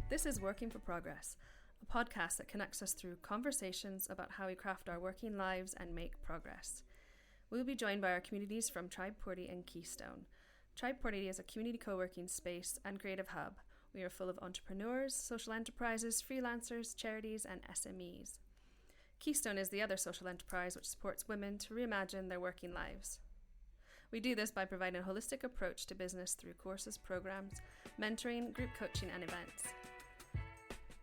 This is Working for Progress, a podcast that connects us through conversations about how we craft our working lives and make progress. We'll be joined by our communities from Tribe Porty and Keystone. Tribe Porty is a community co-working space and creative hub. We are full of entrepreneurs, social enterprises, freelancers, charities and SMEs. Keystone is the other social enterprise which supports women to reimagine their working lives. We do this by providing a holistic approach to business through courses, programs, mentoring, group coaching and events.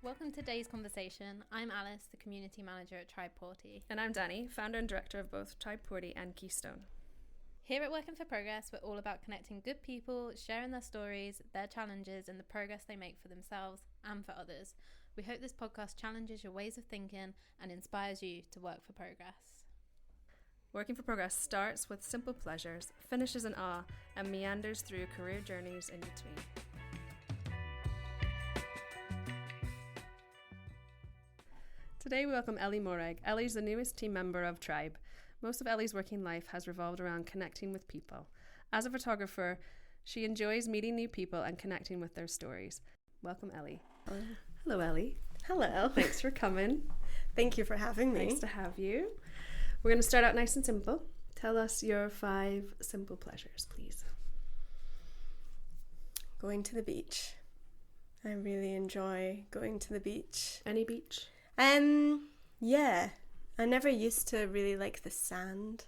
Welcome to today's conversation. I'm Alice, the Community Manager at Tribe Porty. And I'm Dani, Founder and Director of both Tribe Porty and Keystone. Here at Working for Progress, we're all about connecting good people, sharing their stories, their challenges, and the progress they make for themselves and for others. We hope this podcast challenges your ways of thinking and inspires you to work for progress. Working for Progress starts with simple pleasures, finishes in awe, and meanders through career journeys in between. Today we welcome Ellie Morag. Ellie's the newest team member of Tribe. Most of Ellie's working life has revolved around connecting with people. As a photographer, she enjoys meeting new people and connecting with their stories. Welcome, Ellie. Hello, Ellie. Hello. Thanks for coming. Thank you for having me. Nice to have you. We're going to start out nice and simple. Tell us your 5 simple pleasures, please. Going to the beach. I really enjoy going to the beach. Any beach? Yeah. I never used to really like the sand.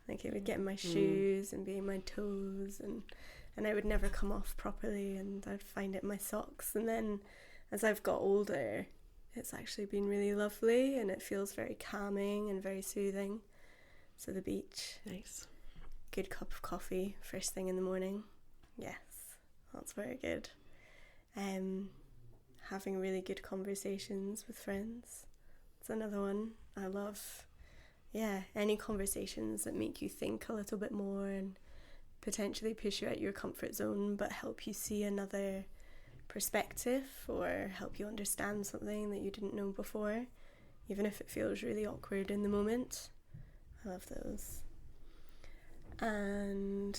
Like it would get in my shoes and be in my toes and I would never come off properly and I'd find it in my socks. And then as I've got older, it's actually been really lovely and it feels very calming and very soothing. So the beach. Nice. Good cup of coffee first thing in the morning. Yes, that's very good. Having really good conversations with friends. That's another one. I love, any conversations that make you think a little bit more and potentially push you out your comfort zone but help you see another perspective or help you understand something that you didn't know before, even if it feels really awkward in the moment. I love those. And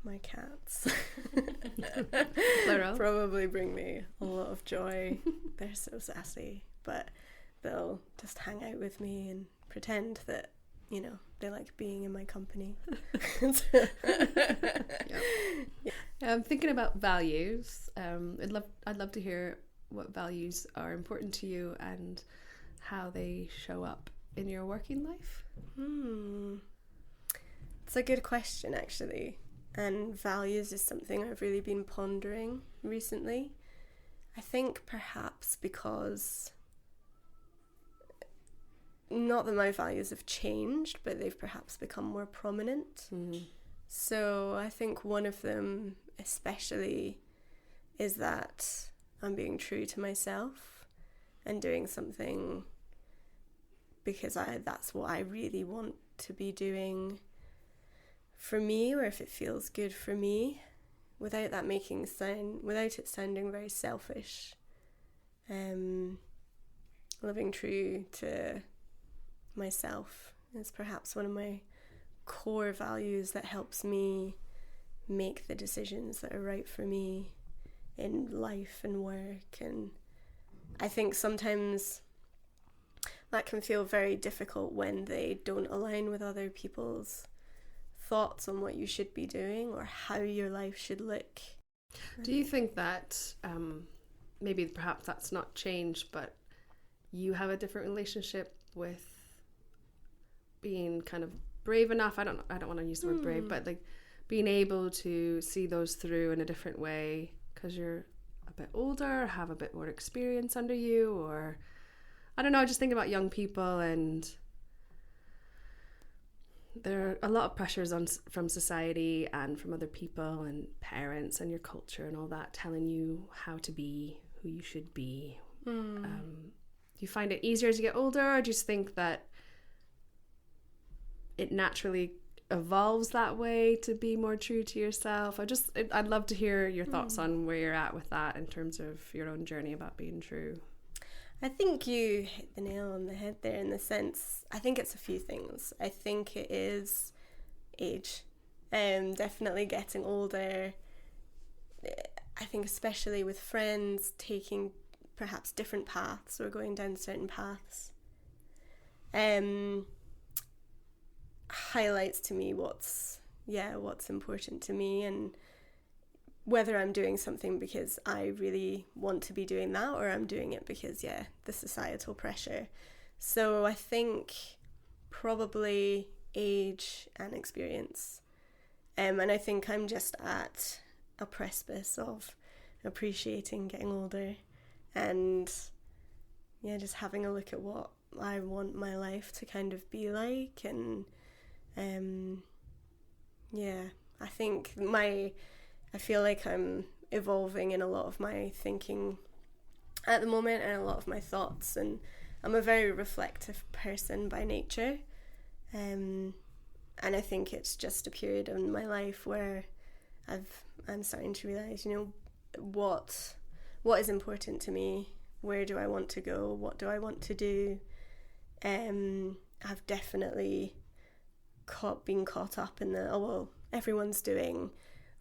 my cats probably bring me a lot of joy. They're so sassy, but they'll just hang out with me and pretend that, they like being in my company. Thinking about values, I'd love to hear what values are important to you and how they show up in your working life. It's a good question, actually. And values is something I've really been pondering recently. I think perhaps because, not that my values have changed, but they've perhaps become more prominent. So I think one of them especially is that I'm being true to myself and doing something because that's what I really want to be doing for me, or if it feels good for me, without it sounding very selfish. Living true to myself is perhaps one of my core values that helps me make the decisions that are right for me in life and work. And I think sometimes that can feel very difficult when they don't align with other people's thoughts on what you should be doing or how your life should look. Do you think that maybe perhaps that's not changed, but you have a different relationship with being kind of brave enough? I don't want to use the word brave, but like being able to see those through in a different way because you're a bit older, have a bit more experience under you, or I don't know, just thinking about young people, and there are a lot of pressures from society and from other people and parents and your culture and all that telling you how to be, who you should be. Do you find it easier as you get older, or do you just think that it naturally evolves that way to be more true to yourself? I'd love to hear your thoughts on where you're at with that in terms of your own journey about being true. I think you hit the nail on the head there in the sense, I think it's a few things. I think it is age. Definitely getting older. I I think especially with friends taking perhaps different paths or going down certain paths, highlights to me what's important to me, and whether I'm doing something because I really want to be doing that, or I'm doing it because, the societal pressure. So I think probably age and experience. And I think I'm just at a precipice of appreciating getting older, and just having a look at what I want my life to kind of be like. And I feel like I'm evolving in a lot of my thinking at the moment, and a lot of my thoughts, and I'm a very reflective person by nature, and I think it's just a period in my life where I'm starting to realise, what is important to me, where do I want to go, what do I want to do. I've definitely been caught up in everyone's doing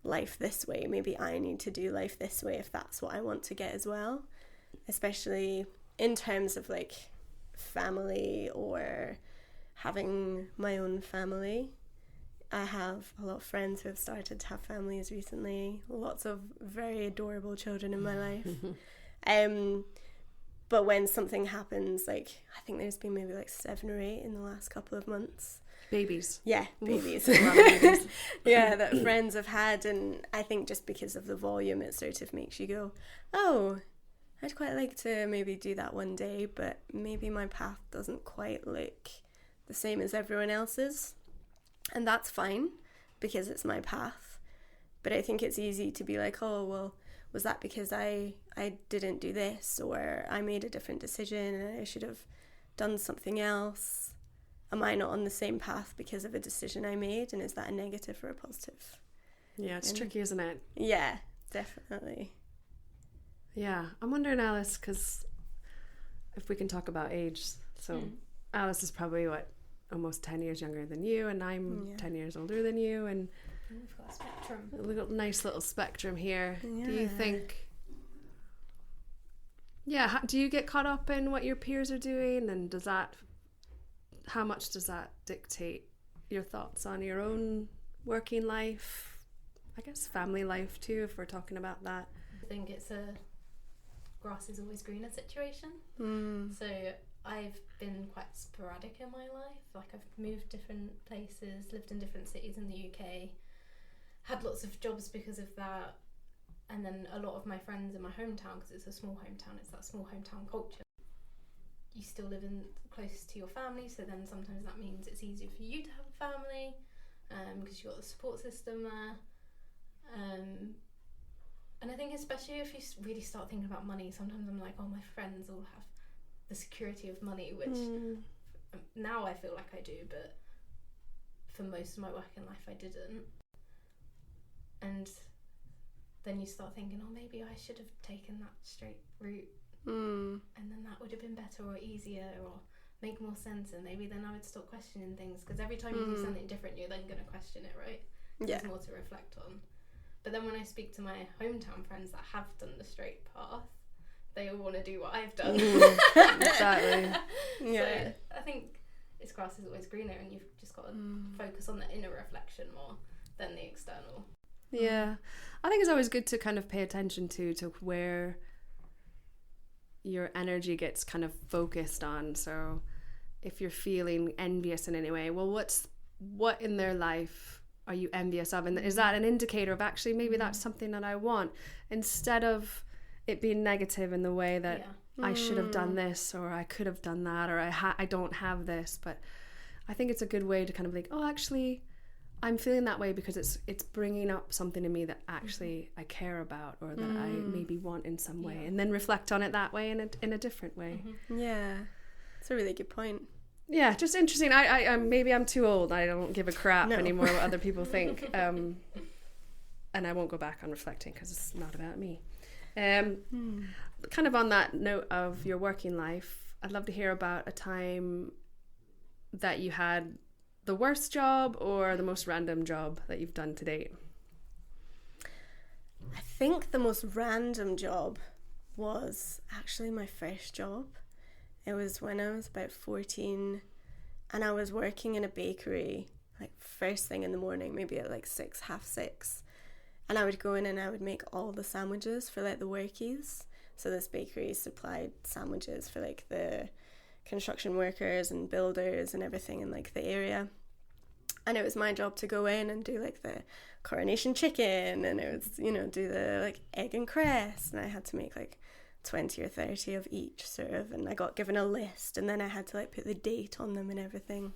life this way, maybe I need to do life this way if that's what I want to get as well, especially in terms of like family or having my own family. I have a lot of friends who have started to have families recently, lots of very adorable children in my life. But when something happens, like I think there's been maybe like 7 or 8 in the last couple of months. Babies. Yeah, babies. Yeah, that friends have had, and I think just because of the volume, it sort of makes you go, oh, I'd quite like to maybe do that one day, but maybe my path doesn't quite look the same as everyone else's. And that's fine, because it's my path. But I think it's easy to be like, oh, well, was that because I didn't do this, or I made a different decision and I should have done something else? Am I not on the same path because of a decision I made, and is that a negative or a positive? Yeah, it's tricky, isn't it? Yeah, definitely. Yeah, I'm wondering, Alice, because if we can talk about age, so Alice is probably almost 10 years younger than you, and I'm 10 years older than you, and we've got a spectrum. A nice little spectrum here. Yeah. Do you think? Yeah, do you get caught up in what your peers are doing, and how much does that dictate your thoughts on your own working life? I guess family life too, if we're talking about that. I think it's a grass is always greener situation. So I've been quite sporadic in my life. Like I've moved different places, lived in different cities in the UK, had lots of jobs because of that. And then a lot of my friends in my hometown, because it's a small hometown, it's that small hometown culture. You still live close to your family, so then sometimes that means it's easier for you to have a family, because you've got the support system there. And I think especially if you really start thinking about money, sometimes I'm like, oh, my friends all have the security of money, which now I feel like I do, but for most of my working life I didn't. And then you start thinking, oh, maybe I should have taken that straight route, and then that would have been better or easier or make more sense, and maybe then I would stop questioning things, because every time you do something different, you're then going to question it, right? Yeah. There's more to reflect on. But then when I speak to my hometown friends that have done the straight path, they all want to do what I've done. Exactly. Yeah. So I think it's grass is always greener, and you've just got to focus on the inner reflection more than the external. Yeah. I think it's always good to kind of pay attention to where your energy gets kind of focused on. So if you're feeling envious in any way, well, what in their life are you envious of? And is that an indicator of actually maybe that's something that I want, instead of it being negative in the way that I should have done this, or I could have done that, or I don't have this. But I think it's a good way to kind of like, oh, actually I'm feeling that way because it's bringing up something in me that actually I care about, or that I maybe want in some way, and then reflect on it that way in a different way. Yeah, it's a really good point. Yeah, just interesting. I maybe I'm too old. I don't give a crap anymore what other people think, and I won't go back on reflecting because it's not about me. Kind of on that note of your working life, I'd love to hear about a time that you had the worst job or the most random job that you've done to date. I think the most random job was actually my first job. It was when I was about 14, and I was working in a bakery, like first thing in the morning, maybe at like 6, half 6. And I would go in and I would make all the sandwiches for like the workies. So this bakery supplied sandwiches for like the construction workers and builders and everything in like the area. And it was my job to go in and do like the coronation chicken, and it was, you know, do the like egg and cress, and I had to make like 20 or 30 of each sort of, and I got given a list, and then I had to like put the date on them and everything.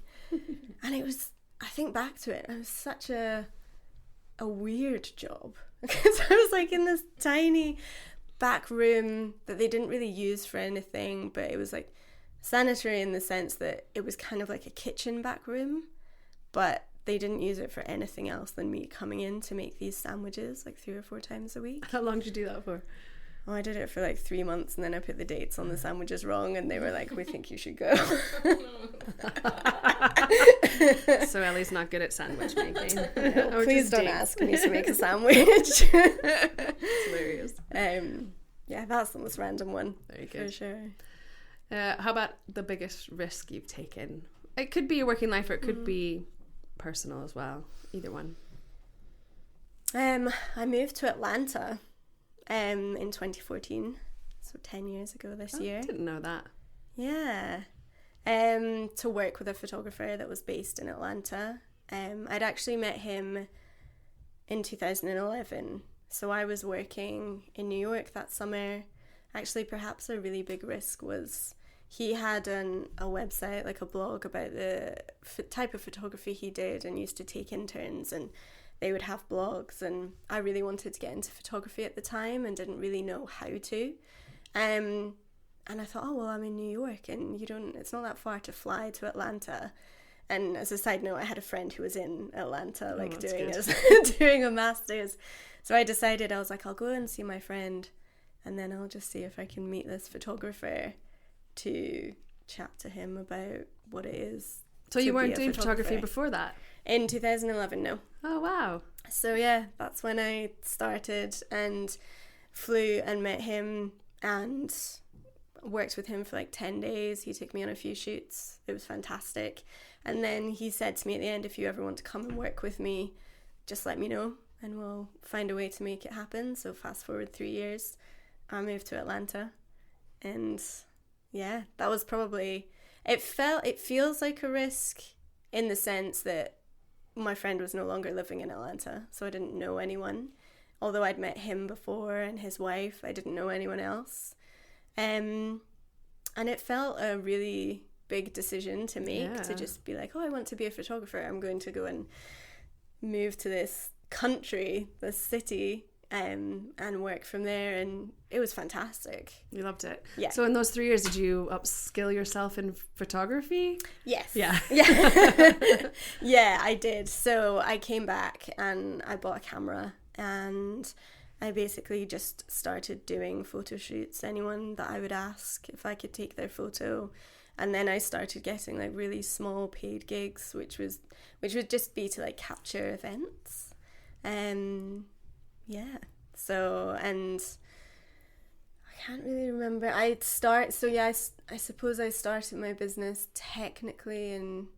And it was, I think back to it, it was such a weird job because I was like in this tiny back room that they didn't really use for anything, but it was like sanitary in the sense that it was kind of like a kitchen back room, but they didn't use it for anything else than me coming in to make these sandwiches like 3 or 4 times a week. How long did you do that for? Oh, I did it for like 3 months, and then I put the dates on the sandwiches wrong, and they were like, we think you should go. So Ellie's not good at sandwich making. Yeah. Please don't ask me to make a sandwich. It's hilarious. Yeah, that's the most random one. Very good. For sure. How about the biggest risk you've taken? It could be your working life, or it could be personal as well. Either one. I moved to Atlanta in 2014, so 10 years ago this year. I didn't know that. Yeah. To work with a photographer that was based in Atlanta. I'd actually met him in 2011. So I was working in New York that summer. Actually, perhaps a really big risk was he had a website, like a blog about the type of photography he did, and used to take interns, and they would have blogs, and I really wanted to get into photography at the time and didn't really know how to. And I thought, oh, well, I'm in New York, and it's not that far to fly to Atlanta. And as a side note, I had a friend who was in Atlanta, like doing a master's. So I decided, I was like, I'll go and see my friend, and then I'll just see if I can meet this photographer to chat to him about what it is. So you weren't doing photography before that? In 2011, no. Oh, wow. So yeah, that's when I started and flew and met him and worked with him for like 10 days. He took me on a few shoots. It was fantastic. And then he said to me at the end, if you ever want to come and work with me, just let me know and we'll find a way to make it happen. So fast forward 3 years, I moved to Atlanta, and yeah, that was probably, it feels like a risk in the sense that my friend was no longer living in Atlanta, so I didn't know anyone. Although I'd met him before and his wife, I didn't know anyone else. And it felt a really big decision to make, to just be like, oh, I want to be a photographer. I'm going to go and move to this country, this city, and work from there. And it was fantastic. You loved it? Yeah. So in those 3 years, did you upskill yourself in photography? Yes. Yeah. Yeah. Yeah, I did. So I came back and I bought a camera, and I basically just started doing photo shoots. Anyone that I would ask if I could take their photo. And then I started getting like really small paid gigs, which would just be to like capture events. Yeah. So, and I can't really remember. I suppose I started my business technically in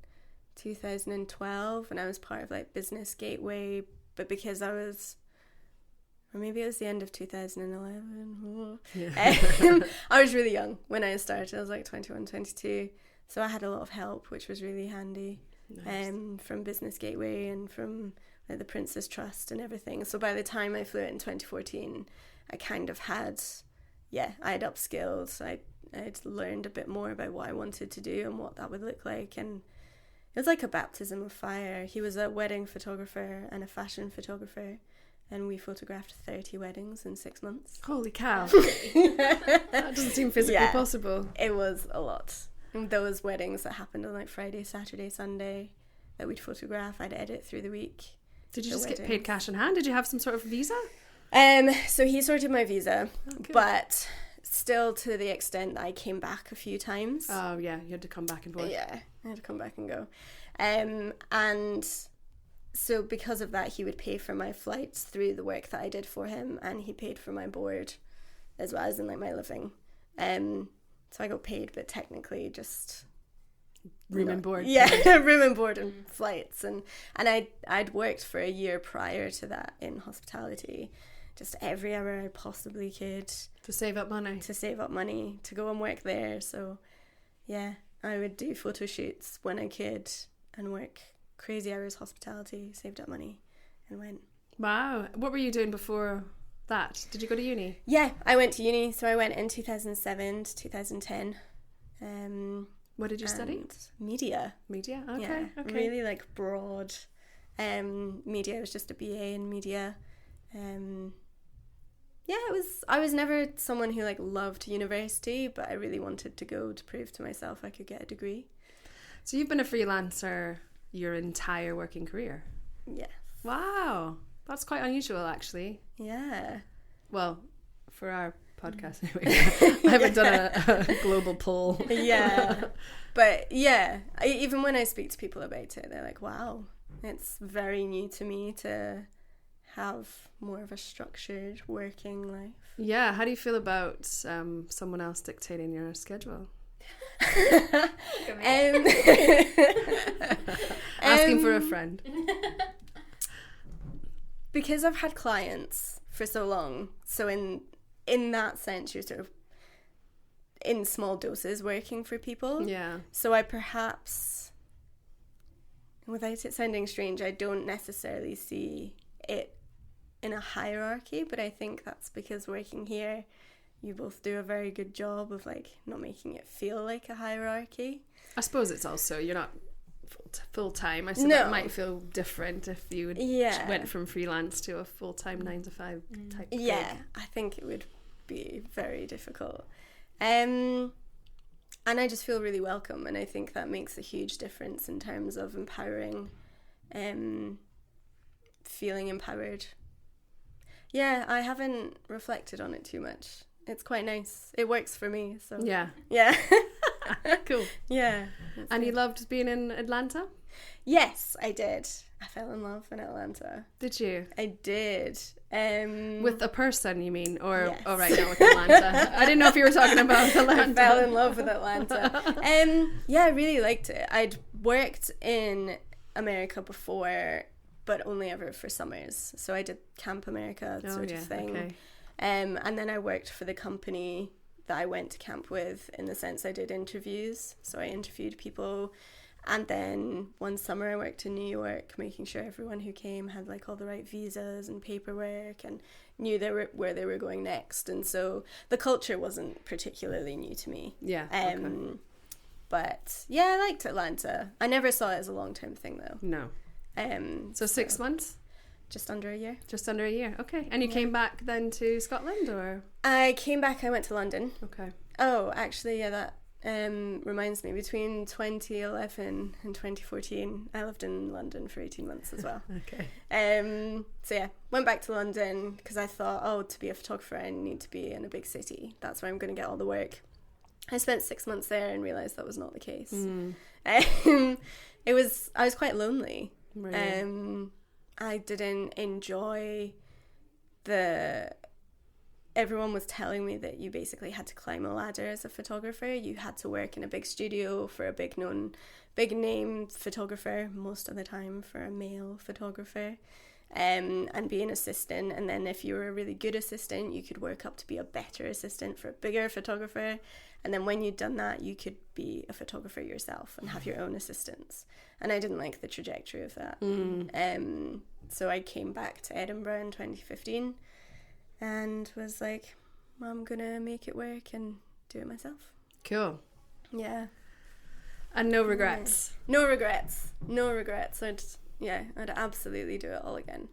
2012, and I was part of like Business Gateway, but because I was, or maybe it was the end of 2011. Yeah. I was really young when I started. I was like 21, 22. So I had a lot of help, which was really handy. Nice. From Business Gateway and from like the Prince's Trust and everything. So by the time I flew it in 2014, I kind of had, I had upskilled. I'd learned a bit more about what I wanted to do and what that would look like. And it was like a baptism of fire. He was a wedding photographer and a fashion photographer, and we photographed 30 weddings in 6 months. Holy cow. That doesn't seem physically possible. It was a lot. And those weddings that happened on like Friday, Saturday, Sunday that we'd photograph, I'd edit through the week. Did you just get paid cash in hand? Did you have some sort of visa? So he sorted my visa, but still to the extent that I came back a few times. Oh yeah, you had to come back and forth. Yeah, I had to come back and go. And so because of that, he would pay for my flights through the work that I did for him, and he paid for my board as well as in like my living. So I got paid, but technically just room and board. Yeah, room and board and flights, and I'd worked for a year prior to that in hospitality, just every hour I possibly could to save up money, to go and work there. So yeah, I would do photo shoots when I could and work crazy hours hospitality, saved up money, and went. Wow. What were you doing before that? Did you go to uni? Yeah, I went to uni. So I went in 2007 to 2010. What did you study? Media. Media? Okay. Yeah, okay. Really like broad. Media. It was just a BA in media. Yeah, I was never someone who like loved university, but I really wanted to go to prove to myself I could get a degree. So you've been a freelancer your entire working career? Yes. Wow. That's quite unusual, actually. Yeah. Well, for our podcast anyway. I haven't done a global poll. Yeah. But yeah, even when I speak to people about it, they're like, wow, it's very new to me to have more of a structured working life. Yeah. How do you feel about someone else dictating your schedule? Asking for a friend. Because I've had clients for so long, so in that sense you're sort of in small doses working for people. Yeah. So I perhaps, without it sounding strange, I don't necessarily see it in a hierarchy, but I think that's because working here you both do a very good job of like not making it feel like a hierarchy. I suppose it's also you're not full time. I suppose it might feel different if you went from freelance to a full time 9 to 5 type. Yeah, gig. I think it would be very difficult. And I just feel really welcome, and I think that makes a huge difference in terms of empowering, feeling empowered. Yeah, I haven't reflected on it too much. It's quite nice. It works for me. So yeah. Cool. Yeah. And you loved being in Atlanta? Yes, I did. I fell in love in Atlanta. Did you? I did. With a person, you mean? Or yes. Oh, right, now with Atlanta. I didn't know if you were talking about Atlanta. I fell in love with Atlanta. Yeah, I really liked it. I'd worked in America before, but only ever for summers. So I did Camp America sort of thing. Okay. And then I worked for the company that I went to camp with, in the sense I did interviews. So I interviewed people. And then one summer I worked in New York, making sure everyone who came had like all the right visas and paperwork and knew where they were going next. And so the culture wasn't particularly new to me. Yeah. But yeah, I liked Atlanta. I never saw it as a long-term thing though. No. So 6 months? Just under a year. Just under a year. Okay. And you came back then to Scotland, or? I came back, I went to London. Okay. Oh, actually, yeah, that reminds me, between 2011 and 2014 I lived in London for 18 months as well. Okay. So yeah, went back to London because I thought, to be a photographer I need to be in a big city. That's where I'm going to get all the work. I spent 6 months there and realised that was not the case. I was quite lonely. Really? I didn't enjoy everyone was telling me that you basically had to climb a ladder as a photographer. You had to work in a big studio for a big name photographer, most of the time for a male photographer, and be an assistant. And then if you were a really good assistant, you could work up to be a better assistant for a bigger photographer. And then when you'd done that, you could be a photographer yourself and have your own assistants. And I didn't like the trajectory of that. So I came back to Edinburgh in 2015 and was like, I'm going to make it work and do it myself. Cool. Yeah. And no regrets? No regrets. No regrets. I'd absolutely do it all again.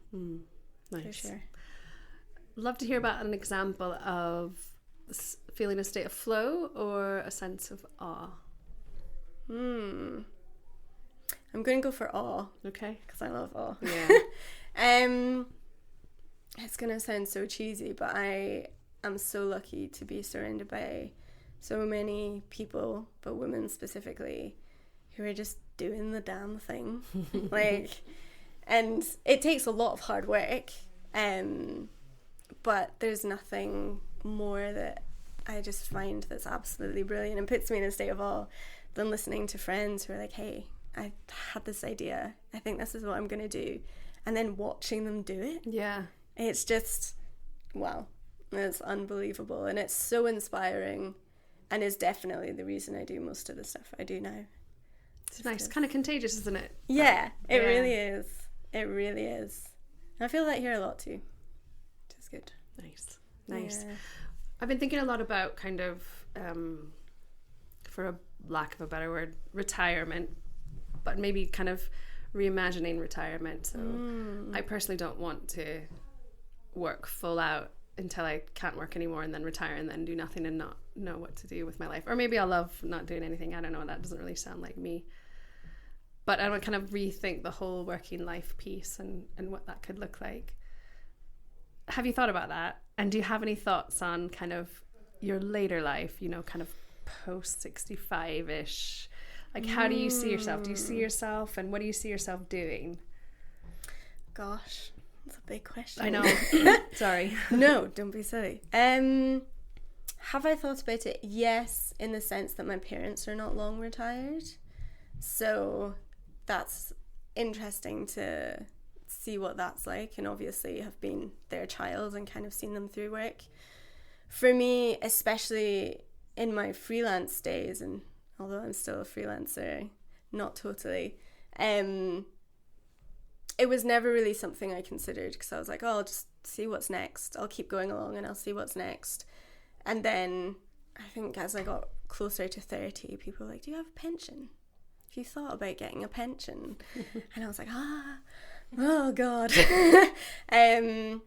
Nice. For sure. Love to hear about an example of feeling a state of flow or a sense of awe. I'm going to go for awe. Okay. Because I love awe. Yeah. It's going to sound so cheesy, but I am so lucky to be surrounded by so many people, but women specifically, who are just doing the damn thing. Like, And it takes a lot of hard work, but there's nothing more that I just find that's absolutely brilliant and puts me in a state of awe than listening to friends who are like, hey, I had this idea, I think this is what I'm going to do, and then watching them do it. Yeah. It's just, wow, it's unbelievable, and it's so inspiring, and is definitely the reason I do most of the stuff I do now. It's nice, kind of contagious, isn't it? Yeah, it really is. It really is. I feel that here a lot too, which is good. Nice. Yeah. I've been thinking a lot about kind of, for a lack of a better word, retirement, but maybe kind of reimagining retirement. So I personally don't want to work full out until I can't work anymore and then retire and then do nothing and not know what to do with my life. Or maybe I'll love not doing anything. I don't know. That doesn't really sound like me. But I want to kind of rethink the whole working life piece and what that could look like. Have you thought about that? And do you have any thoughts on kind of your later life, you know, kind of post 65-ish? Like, how do you see yourself? Do you see yourself, and what do you see yourself doing? Gosh, that's a big question. I know. Sorry. No, don't be silly. Have I thought about it? Yes, in the sense that my parents are not long retired. So that's interesting to see what that's like, and obviously have been their child and kind of seen them through work. For me, especially in my freelance days, and although I'm still a freelancer, not totally, it was never really something I considered, because I was like, oh, I'll just see what's next. I'll keep going along and I'll see what's next. And then I think as I got closer to 30, people were like, do you have a pension? Have you thought about getting a pension? And I was like, oh God. And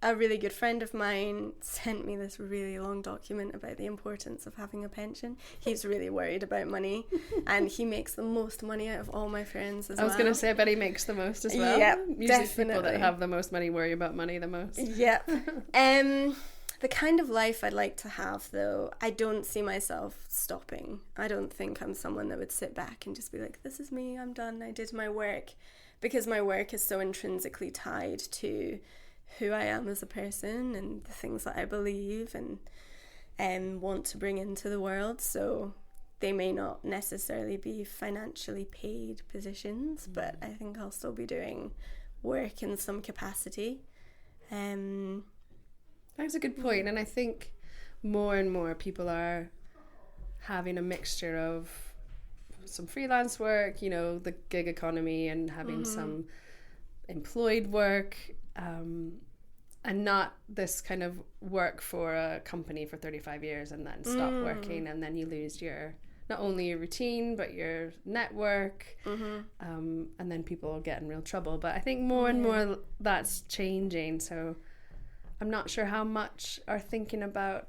a really good friend of mine sent me this really long document about the importance of having a pension. He's really worried about money, and he makes the most money out of all my friends as well. I was going to say, I bet he makes the most as well. Yep, usually definitely. People that have the most money worry about money the most. Yep. The kind of life I'd like to have, though, I don't see myself stopping. I don't think I'm someone that would sit back and just be like, this is me, I'm done, I did my work. Because my work is so intrinsically tied to who I am as a person and the things that I believe and want to bring into the world. So they may not necessarily be financially paid positions, but I think I'll still be doing work in some capacity. That's a good point. And I think more and more people are having a mixture of some freelance work, you know, the gig economy, and having some employed work, and not this kind of work for a company for 35 years and then stop working, and then you lose your, not only your routine, but your network, and then people get in real trouble. But I think more and more that's changing. So I'm not sure how much are thinking about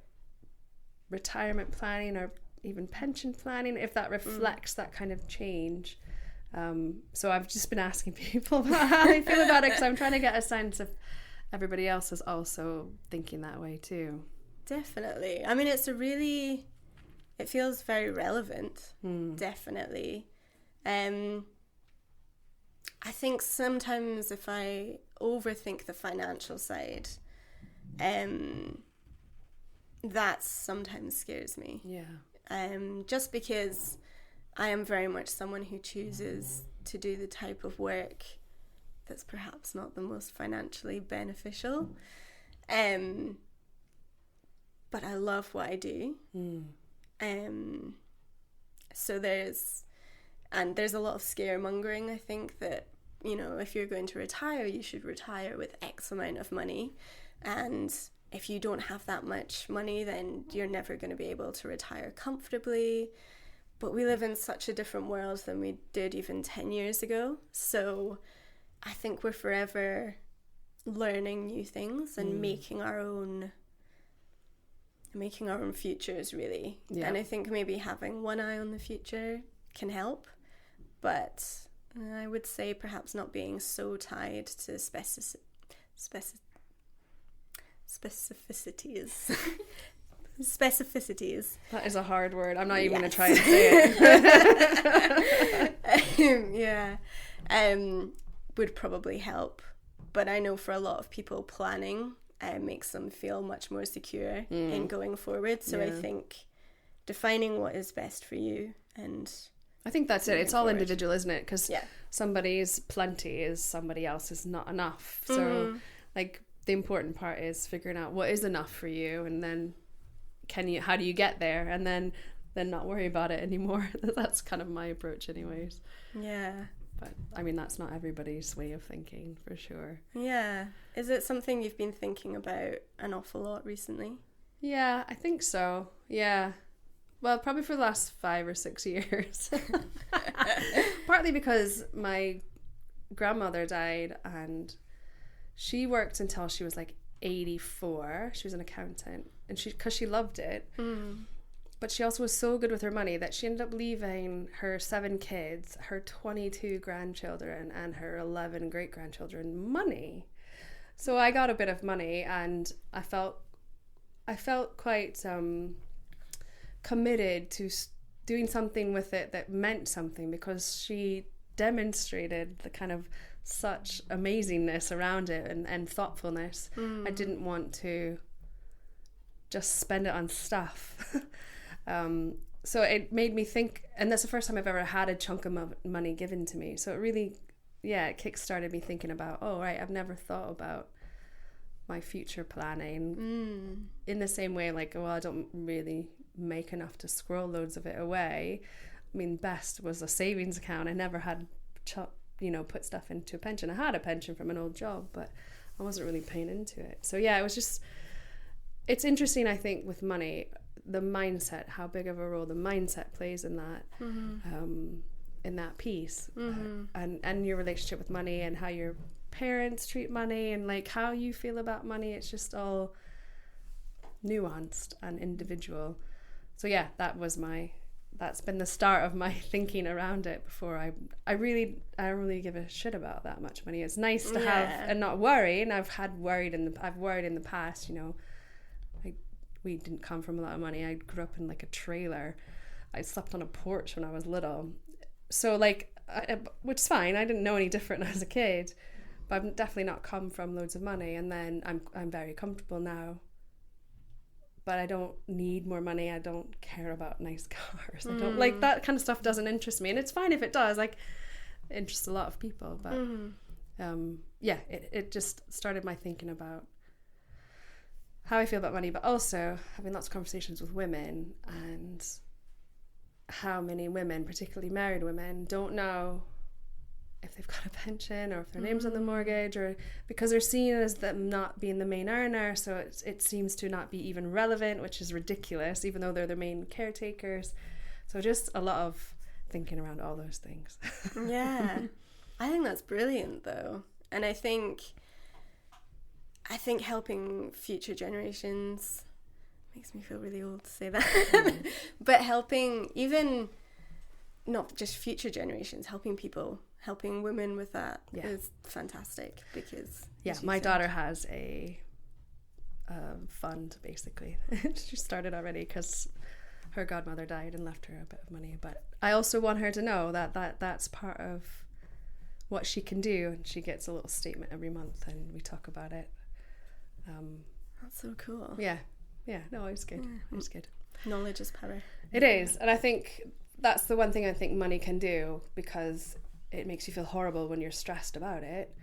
retirement planning or even pension planning, if that reflects that kind of change. So I've just been asking people about how they feel about it, because I'm trying to get a sense if everybody else is also thinking that way too. Definitely. I mean, it feels very relevant. Definitely. I think sometimes if I overthink the financial side, that sometimes scares me. Yeah. Just because I am very much someone who chooses to do the type of work that's perhaps not the most financially beneficial. But I love what I do. So there's a lot of scaremongering. I think that, you know, if you're going to retire, you should retire with X amount of money. And if you don't have that much money, then you're never going to be able to retire comfortably. But we live in such a different world than we did even 10 years ago. So I think we're forever learning new things and making our own futures, really. Yeah. And I think maybe having one eye on the future can help. But I would say perhaps not being so tied to specificities. Specificities. That is a hard word. I'm not even going to try and say it. Yeah. would probably help. But I know for a lot of people, planning makes them feel much more secure in going forward. So I think defining what is best for you, and I think that's it. It's all individual, isn't it? Because yeah. somebody's plenty is somebody else's not enough. So like the important part is figuring out what is enough for you, and then how do you get there, and then not worry about it anymore. That's kind of my approach anyways. Yeah. But I mean, that's not everybody's way of thinking, for sure. Yeah. Is it something you've been thinking about an awful lot recently? Yeah, I think so. Yeah. Well, probably for the last 5 or 6 years. Partly because my grandmother died, and she worked until she was like 84. She was an accountant, and because she loved it. But she also was so good with her money that she ended up leaving her 7 kids, her 22 grandchildren, and her 11 great-grandchildren money. So I got a bit of money, and I felt quite committed to doing something with it that meant something, because she demonstrated the kind of such amazingness around it and thoughtfulness. I didn't want to just spend it on stuff. So it made me think, and that's the first time I've ever had a chunk of money given to me. So it really, it kick-started me thinking about, I've never thought about my future planning in the same way, like, I don't really make enough to squirrel loads of it away. I mean, best was a savings account. I never had, put stuff into a pension. I had a pension from an old job, but I wasn't really paying into it. So yeah, it was just, it's interesting, I think, with money, the mindset, how big of a role the mindset plays in that, in that piece, and your relationship with money, and how your parents treat money, and like how you feel about money. It's just all nuanced and individual. So yeah, that's been the start of my thinking around it. Before I don't really give a shit about that much money. It's nice to have and not worry, and I've worried in the past, we didn't come from a lot of money. I grew up in like a trailer. I slept on a porch when I was little. So like, which is fine. I didn't know any different as a kid, but I've definitely not come from loads of money. And then I'm very comfortable now, but I don't need more money. I don't care about nice cars. I don't like that kind of stuff. Doesn't interest me, and it's fine if it does. Like, it interests a lot of people, but it just started my thinking about how I feel about money, but also having lots of conversations with women, and how many women, particularly married women, don't know if they've got a pension or if their name's on the mortgage, or because they're seen as them not being the main earner, so it seems to not be even relevant, which is ridiculous, even though they're the main caretakers. So just a lot of thinking around all those things. Yeah. I think that's brilliant though. And I think helping future generations, makes me feel really old to say that, but helping even not just future generations, helping women with that is fantastic, because my daughter has a fund, basically. She started already because her godmother died and left her a bit of money, but I also want her to know that's part of what she can do, and she gets a little statement every month and we talk about it. That's so cool. No, it's good. It's good. Knowledge is power. It is, and I think that's the one thing I think money can do, because it makes you feel horrible when you're stressed about it,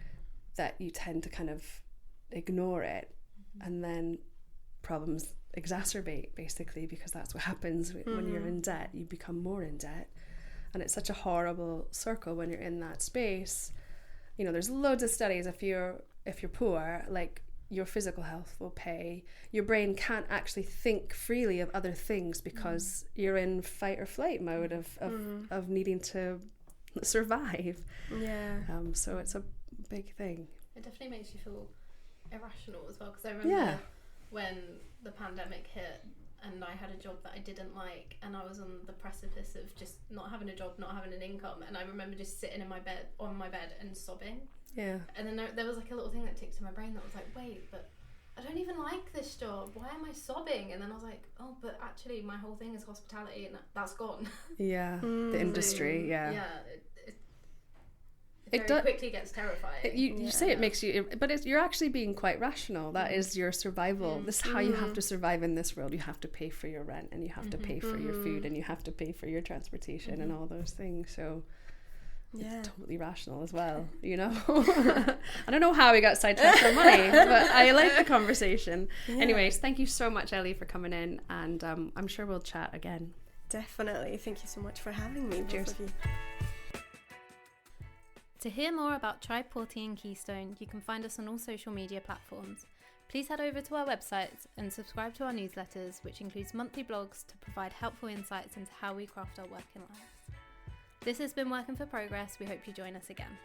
that you tend to kind of ignore it, and then problems exacerbate, basically, because that's what happens when you're in debt. You become more in debt, and it's such a horrible circle when you're in that space. There's loads of studies, if you're poor, like, your physical health will pay. Your brain can't actually think freely of other things because you're in fight or flight mode of needing to survive. Yeah. So it's a big thing. It definitely makes you feel irrational as well, because I remember when the pandemic hit and I had a job that I didn't like, and I was on the precipice of just not having a job, not having an income, and I remember just sitting on my bed and sobbing. Yeah. And then there was like a little thing that ticked in my brain that was like, wait, but I don't even like this job. Why am I sobbing? And then I was like, oh, but actually my whole thing is hospitality, and that's gone. Yeah. The industry, yeah. Yeah. It quickly gets terrifying. You say it makes you, but you're actually being quite rational. That is your survival. This is how you have to survive in this world. You have to pay for your rent, and you have to pay for your food, and you have to pay for your transportation and all those things. So it's totally rational as well, you know. I don't know how we got sidetracked for money, but I like the conversation. Anyways, thank you so much, Ellie, for coming in, and I'm sure we'll chat again. Definitely. Thank you so much for having me. Cheers. Both of you. To hear more about Tribe Porty and Keystone, you can find us on all social media platforms. Please head over to our website and subscribe to our newsletters, which includes monthly blogs to provide helpful insights into how we craft our working lives. This has been Working for Progress. We hope you join us again.